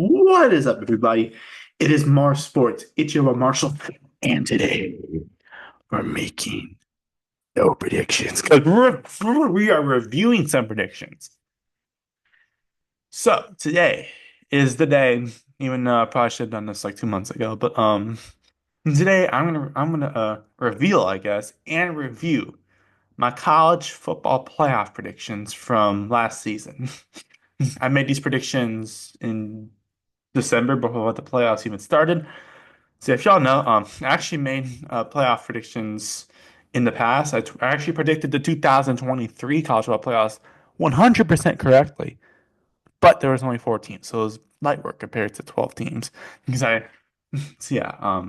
What is up, everybody? It is Mars Sports. It's your Marshall, and today we're making no predictions because we are reviewing some predictions. So today is the day. Even though I probably should have done this like 2 months ago, but today I'm gonna reveal, I guess, and review my college football playoff predictions from last season. I made these predictions in December before the playoffs even started. So if y'all know, I actually made playoff predictions in the past. I actually predicted the 2023 college football playoffs 100% correctly, but there was only 4 teams, so it was light work compared to 12 teams. Because so yeah,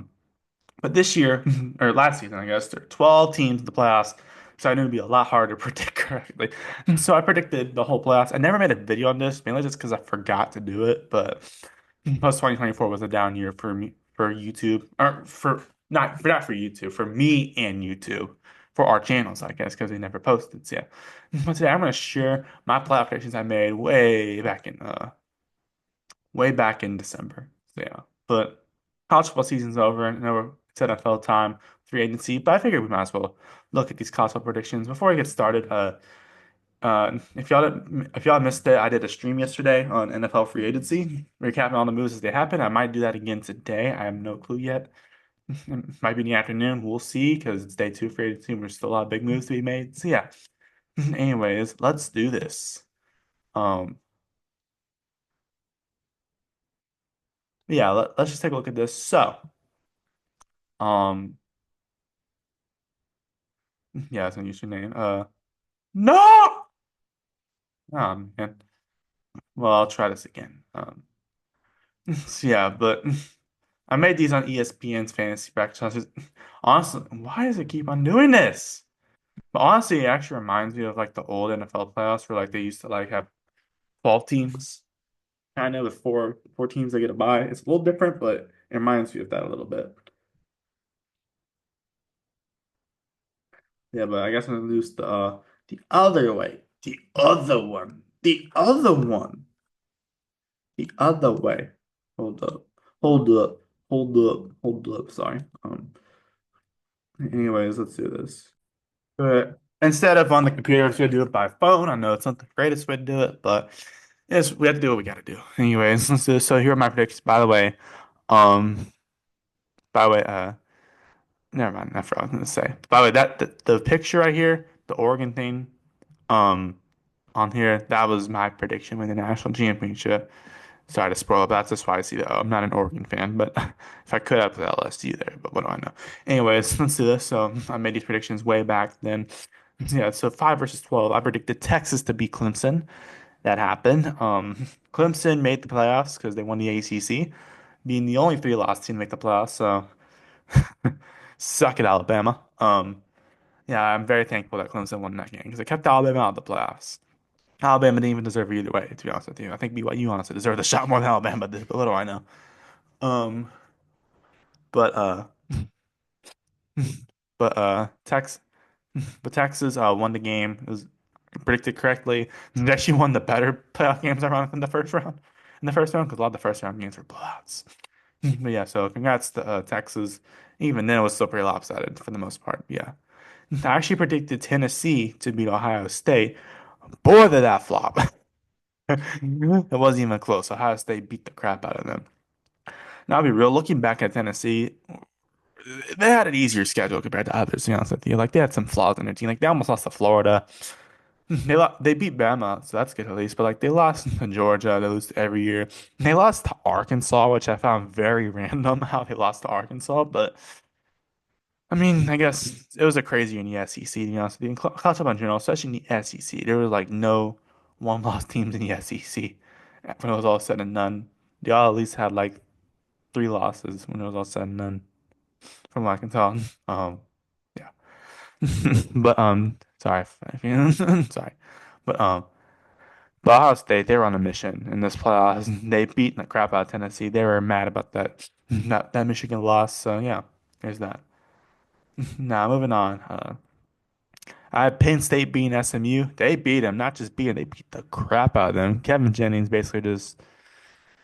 but this year or last season, I guess there were 12 teams in the playoffs, so I knew it'd be a lot harder to predict correctly. And so I predicted the whole playoffs. I never made a video on this, mainly just because I forgot to do it, but. Plus 2024 was a down year for me for YouTube or not for YouTube for me and YouTube for our channels, I guess, because we never posted. So yeah. But today I'm gonna share my playoff predictions I made way back in December. So yeah. But college football season's over and now it's NFL time, free agency. But I figured we might as well look at these college football predictions before we get started. If y'all missed it, I did a stream yesterday on NFL free agency, recapping all the moves as they happen. I might do that again today. I have no clue yet. It might be in the afternoon. We'll see because it's day 2 free agency and there's still a lot of big moves to be made. So yeah. Anyways, let's do this. Um, yeah, let's just take a look at this. So, um, yeah, it's a username. No! Oh man. Well, I'll try this again. So yeah, but I made these on ESPN's fantasy practice. Honestly, why does it keep on doing this? But honestly, it actually reminds me of like the old NFL playoffs where like they used to like have 12 teams, kind of with four teams that get a bye. It's a little different, but it reminds me of that a little bit. Yeah, but I guess I'm gonna lose the other way. The other way. Hold up. Hold up. Hold up. Hold up. Sorry. Anyways, let's do this. But instead of on the computer, we're gonna do it by phone. I know it's not the greatest way to do it, but yes, we have to do what we gotta do. Anyways, let's do this. So here are my predictions. Um, by the way, never mind. I forgot what I was gonna say. By the way, the picture right here, the Oregon thing, um, on here, that was my prediction with the national championship. Sorry to spoil it, but that's just why I see that. I'm not an Oregon fan, but if I could, I'd put LSU there. But what do I know? Anyways, let's do this. So I made these predictions way back then. Yeah, so 5 versus 12. I predicted Texas to beat Clemson. That happened. Clemson made the playoffs because they won the ACC, being the only 3 loss team to make the playoffs. So suck it, Alabama. Yeah, I'm very thankful that Clemson won that game because it kept Alabama out of the playoffs. Alabama didn't even deserve it either way, to be honest with you. I think BYU honestly deserved the shot more than Alabama did, but what do I know? Um, but but Tex but Texas won the game. It was predicted correctly. They actually won the better playoff games around in the first round. In the first round, because a lot of the first round games were blowouts. But yeah, so congrats to Texas. Even then, it was still pretty lopsided for the most part. Yeah, I actually predicted Tennessee to beat Ohio State. Boy, did that flop! It wasn't even close. Ohio State beat the crap out of them. Now, I'll be real. Looking back at Tennessee, they had an easier schedule compared to others. To be honest with you, like they had some flaws in their team. Like they almost lost to Florida. They beat Bama, so that's good at least. But like they lost to Georgia, they lose every year. They lost to Arkansas, which I found very random how they lost to Arkansas. But I mean, I guess it was a crazy year in the SEC. To be honest with you, in college football in general, especially in the SEC, there was like no one-loss teams in the SEC when it was all said and done. They all at least had like 3 losses when it was all said and done, from what I can tell. Yeah. But sorry, sorry, but Ohio State, they were on a mission in this playoffs. They beat the crap out of Tennessee. They were mad about that Michigan loss. So yeah, there's that. Now moving on. I had Penn State beating SMU. They beat them, not just beat them, they beat the crap out of them. Kevin Jennings basically just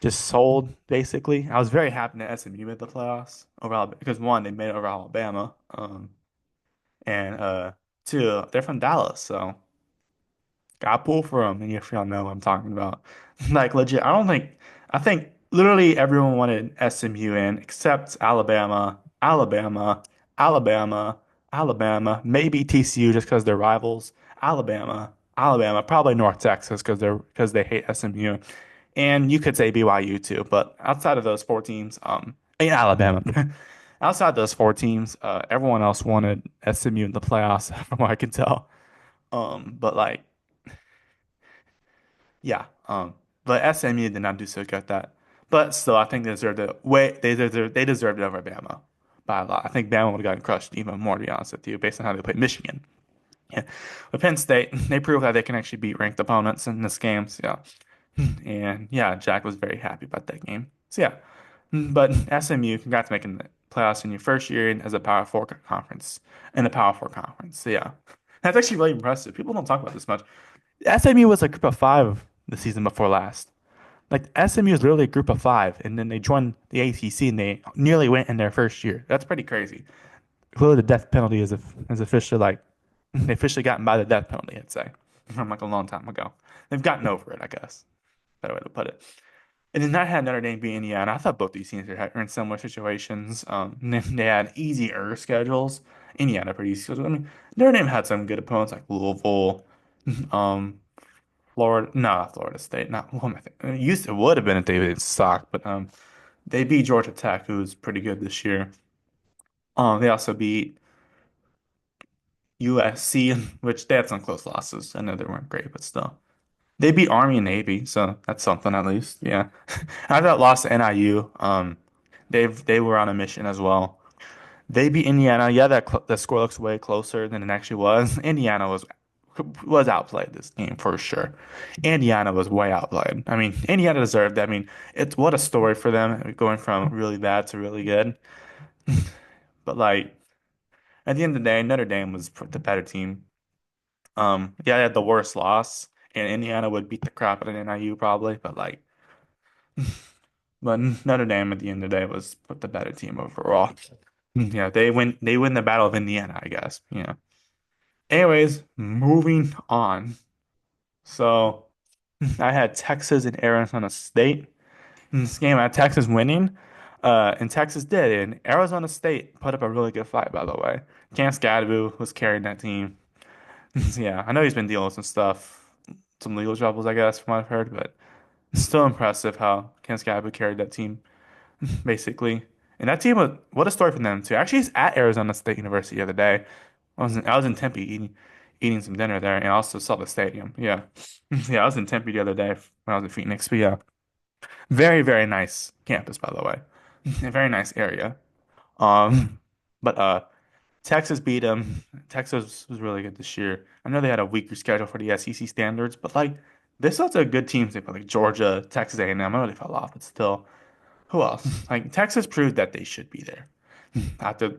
just sold basically. I was very happy that SMU made the playoffs overall because one, they made it over Alabama, and two, they're from Dallas, so got pulled for them. And if y'all know what I'm talking about, like legit, I think literally everyone wanted SMU in except Alabama, Alabama, Alabama, maybe TCU just because they're rivals, Alabama, probably North Texas because they hate SMU. And you could say BYU too, but outside of those four teams, in Alabama, outside those four teams, everyone else wanted SMU in the playoffs, from what I can tell. But like, yeah, but SMU did not do so good at that. But still, I think they deserved it over Bama by a lot. I think Bama would have gotten crushed even more, to be honest with you, based on how they played Michigan. Yeah. With Penn State, they proved that they can actually beat ranked opponents in this game. So, yeah. And yeah, Jack was very happy about that game. So yeah, but SMU, congrats making the playoffs in your first year as a Power Four conference in the Power Four conference. So yeah, that's actually really impressive. People don't talk about this much. SMU was a group of five the season before last. Like SMU is literally a group of five, and then they joined the ACC and they nearly went in their first year. That's pretty crazy. Clearly, the death penalty is officially like they officially gotten by the death penalty. I'd say from like a long time ago. They've gotten over it, I guess. Better way to put it. And then I had Notre Dame being Indiana. I thought both these teams were in similar situations. They had easier schedules. Indiana pretty easy schedules. I mean, Notre Dame had some good opponents like Louisville, um, Florida. No, not Florida State. Not what am I thinking? It would have been if they didn't suck, but they beat Georgia Tech, who's pretty good this year. They also beat USC, which they had some close losses. I know they weren't great, but still. They beat Army and Navy, so that's something at least. Yeah. I thought lost to NIU. They were on a mission as well. They beat Indiana. Yeah, the score looks way closer than it actually was. Indiana was outplayed this game for sure. Indiana was way outplayed. I mean, Indiana deserved it. I mean, it's what a story for them going from really bad to really good. But like at the end of the day, Notre Dame was the better team. Yeah, they had the worst loss, and Indiana would beat the crap out of NIU probably, but like. But Notre Dame at the end of the day was the better team overall. Yeah, they win the Battle of Indiana, I guess. Yeah. Anyways, moving on. So I had Texas and Arizona State. In this game, I had Texas winning. And Texas did. And Arizona State put up a really good fight, by the way. Cam Scadaboo was carrying that team. Yeah, I know he's been dealing with some stuff, some legal troubles, I guess, from what I've heard, but it's still impressive how Cam Scadaboo carried that team. Basically. And that team was what a story for them too. Actually, he's at Arizona State University the other day. I was in Tempe eating some dinner there, and I also saw the stadium. Yeah, yeah, I was in Tempe the other day when I was in Phoenix. But yeah, very very nice campus by the way, a very nice area. But Texas beat them. Texas was really good this year. I know they had a weaker schedule for the SEC standards, but like this was a good teams they put like Georgia, Texas A&M. I know they fell off, but still. Who else? Like Texas proved that they should be there. After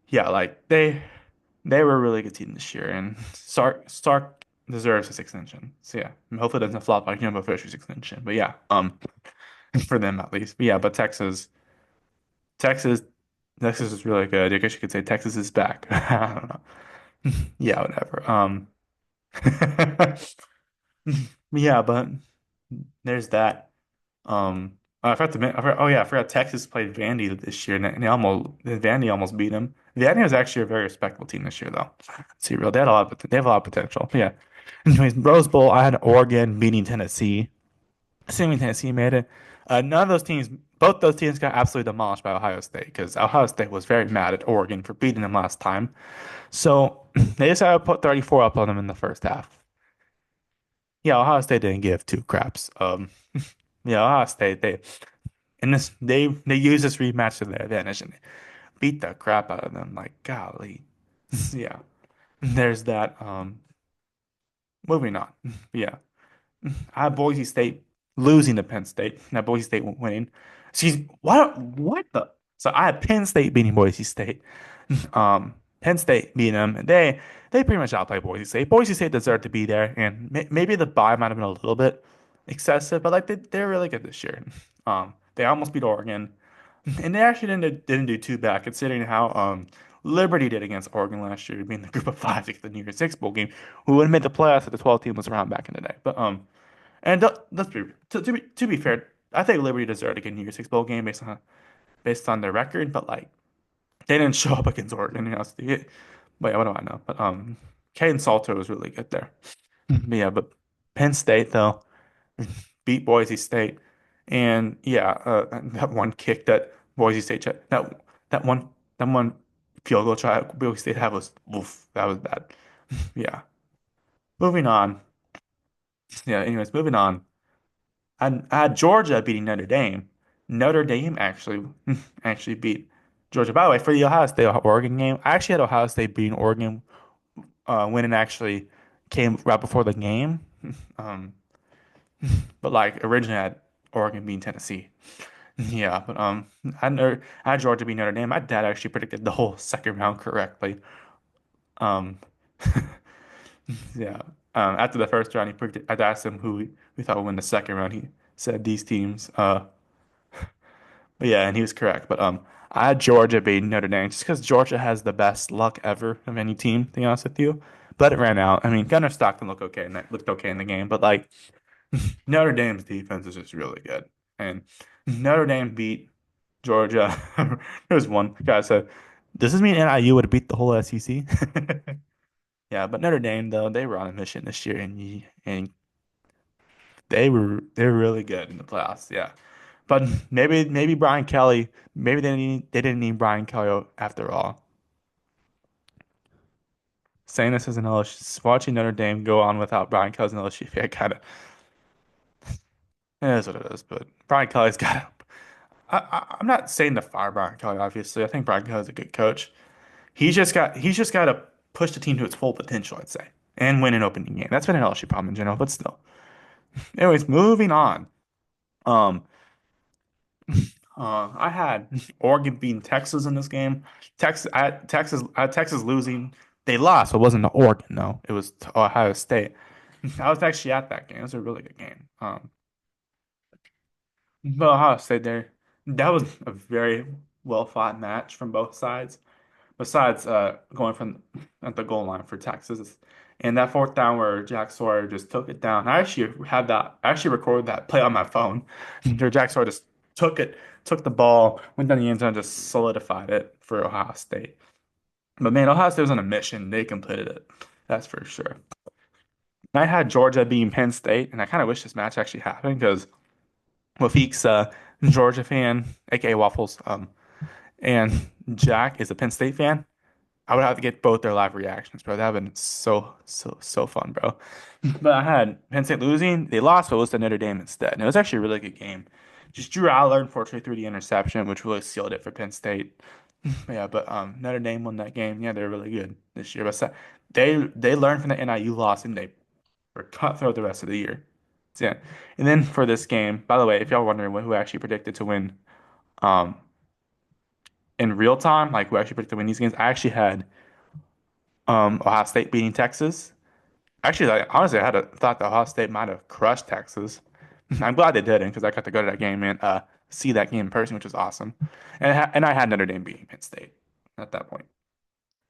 yeah, like they were a really good team this year, and Sark deserves his extension. So yeah, hopefully it doesn't flop like Jimbo Fisher's extension. But yeah, for them at least. But yeah, but Texas, Texas is really good. I guess you could say Texas is back. I don't know. Yeah, whatever. Yeah, but there's that. I forgot oh yeah, I forgot Texas played Vandy this year, and Vandy almost beat them. Vandy was actually a very respectable team this year, though. Let's see, real, they have a lot of potential. Yeah. Anyways, Rose Bowl, I had Oregon beating Tennessee, assuming Tennessee made it. None of those teams, both those teams got absolutely demolished by Ohio State because Ohio State was very mad at Oregon for beating them last time. So they decided to put 34 up on them in the first half. Yeah, Ohio State didn't give two craps. Yeah, Ohio State they use this rematch to their advantage and beat the crap out of them. Like golly, yeah. There's that. Moving on. Yeah, I have Boise State losing to Penn State. Now Boise State winning. She's what the? So I had Penn State beating Boise State. Penn State beating them. And they pretty much outplayed Boise State. Boise State deserved to be there, and maybe the bye might have been a little bit. excessive, but like they're really good this year. They almost beat Oregon, and they actually didn't do too bad considering how Liberty did against Oregon last year, being the group of five to get the New Year's Six bowl game. We would have made the playoffs if the 12 team was around back in the day. But and let's be to be fair, I think Liberty deserved to get a New Year's Six bowl game based on their record, but like they didn't show up against Oregon. You know, but yeah, what do I know? But Caden Salter was really good there. But yeah, but Penn State though beat Boise State, and yeah, that one kick that Boise State that one that one field goal try Boise State had was oof, that was bad. Yeah, moving on. Yeah, anyways, moving on. I had Georgia beating Notre Dame. Notre Dame actually beat Georgia. By the way, for the Ohio State Oregon game, I actually had Ohio State beating Oregon when it actually came right before the game. Um, but like originally I had Oregon beating Tennessee. Yeah, but I had Georgia beat Notre Dame. My dad actually predicted the whole second round correctly. Um, yeah. After the first round, he predicted. I asked him who we thought would win the second round. He said these teams. But yeah, and he was correct. But I had Georgia beating Notre Dame just because Georgia has the best luck ever of any team. To be honest with you, but it ran out. I mean, Gunnar Stockton looked okay in the game, but like Notre Dame's defense is just really good, and Notre Dame beat Georgia. There was one guy said, "Does this mean NIU would have beat the whole SEC?" Yeah, but Notre Dame though they were on a mission this year, and they were really good in the playoffs. Yeah, but maybe Brian Kelly maybe they didn't need Brian Kelly after all. Saying this as an LSU, watching Notre Dame go on without Brian Kelly as an LSU fan kind of it is what it is. But Brian Kelly's got. I'm not saying to fire Brian Kelly. Obviously, I think Brian Kelly's a good coach. He's just got to push the team to its full potential, I'd say, and win an opening game. That's been an LSU problem in general, but still. Anyways, moving on. Um, I had Oregon beating Texas in this game. I had Texas losing. They lost. It wasn't to Oregon though. It was to Ohio State. I was actually at that game. It was a really good game. But Ohio State there. That was a very well fought match from both sides. Besides going from at the goal line for Texas. And that fourth down where Jack Sawyer just took it down. I actually recorded that play on my phone. Where Jack Sawyer just took the ball, went down the end zone, just solidified it for Ohio State. But man, Ohio State was on a mission. They completed it. That's for sure. I had Georgia beating Penn State, and I kind of wish this match actually happened because Wafik's a Georgia fan, aka Waffles, and Jack is a Penn State fan. I would have to get both their live reactions, bro. That would have been so fun, bro. But I had Penn State losing. They lost, but it was to Notre Dame instead. And it was actually a really good game. Just Drew Aller, unfortunately, threw the interception, which really sealed it for Penn State. Yeah, but Notre Dame won that game. Yeah, they're really good this year. But they learned from the NIU loss and they were cutthroat the rest of the year. So, yeah. And then for this game, by the way, if y'all wondering who actually predicted to win um in real time, like who actually predicted to win these games, I actually had Ohio State beating Texas. Actually, like, honestly, thought that Ohio State might have crushed Texas. I'm glad they didn't because I got to go to that game and see that game in person, which was awesome. And I had Notre Dame beating Penn State at that point.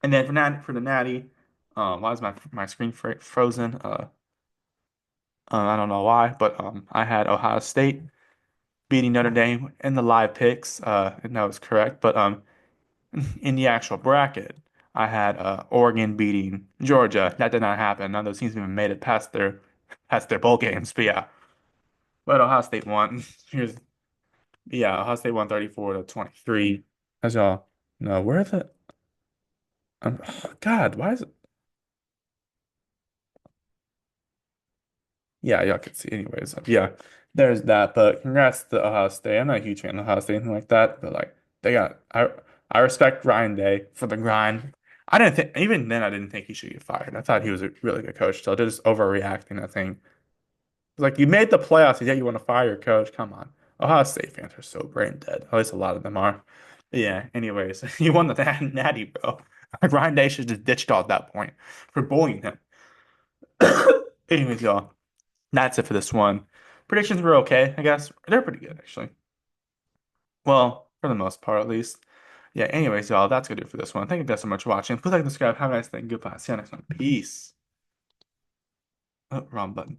And then for the Natty, why is my screen frozen? I don't know why, but I had Ohio State beating Notre Dame in the live picks, and that was correct. But in the actual bracket, I had Oregon beating Georgia. That did not happen. None of those teams even made it past their bowl games. But yeah, but Ohio State won. Here's yeah, Ohio State won 34-23. As y'all know, where is it? God, why is it? Yeah, y'all can see. Anyways, yeah, there's that. But congrats to Ohio State. I'm not a huge fan of Ohio State, anything like that. But like, they got. I respect Ryan Day for the grind. I didn't think even then I didn't think he should get fired. I thought he was a really good coach. So just overreacting, I think. It's like you made the playoffs, and yet you want to fire your coach. Come on. Ohio State fans are so brain dead. At least a lot of them are. Yeah. Anyways, you won the Natty, bro. Ryan Day should just ditched all at that point for bullying him. Anyways, y'all. That's it for this one. Predictions were okay, I guess. They're pretty good, actually. Well, for the most part, at least. Yeah, anyways, y'all, that's gonna do it for this one. Thank you guys so much for watching. Please like and subscribe. Have a nice day. Goodbye. See you next one. Peace. Oh, wrong button.